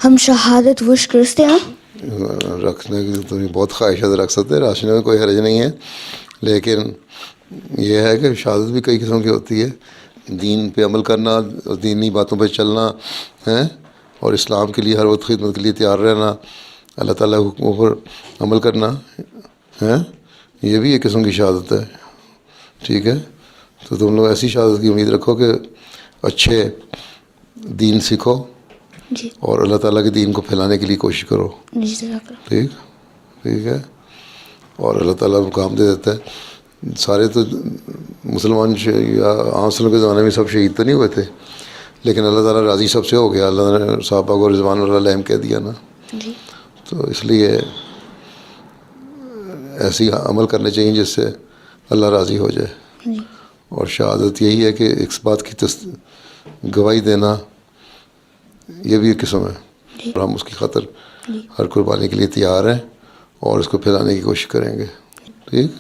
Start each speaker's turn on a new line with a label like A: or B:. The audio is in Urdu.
A: ہم شہادت وش کرتے ہیں
B: رکھنے کی تو بہت خواہشات رکھ سکتے ہیں، راشن میں کوئی حرج نہیں ہے، لیکن یہ ہے کہ شہادت بھی کئی قسم کی ہوتی ہے، دین پہ عمل کرنا، دینی باتوں پہ چلنا ہے، اور اسلام کے لیے ہر وقت خدمت کے لیے تیار رہنا، اللہ تعالیٰ کے حکموں پر عمل کرنا ہے، یہ بھی ایک قسم کی شہادت ہے. ٹھیک ہے، تو تم لوگ ایسی شہادت کی امید رکھو کہ اچھے دین سیکھو
A: جی
B: اور اللہ تعالیٰ کے دین کو پھیلانے کے لیے کوشش کرو.
A: جی جزاک اللہ.
B: ٹھیک ہے، اور اللہ تعالیٰ مقام دے دیتا ہے. سارے تو مسلمان یا عام مسلموں کے زمانے میں سب شہید تو نہیں ہوئے تھے، لیکن اللہ تعالیٰ راضی سب سے ہو گیا، اللہ نے صحابہ کو رضوان اللہ علیہم کہہ دیا نا.
A: جی
B: تو اس لیے ایسی عمل کرنے چاہیے جس سے اللہ راضی ہو جائے.
A: جی
B: اور شہادت یہی ہے کہ اس بات کی گواہی دینا، یہ بھی ایک قسم ہے،
A: جی
B: اور ہم اس کی خاطر
A: جی
B: ہر قربانی کے لیے تیار ہیں اور اس کو پھیلانے کی کوشش کریں گے. ٹھیک.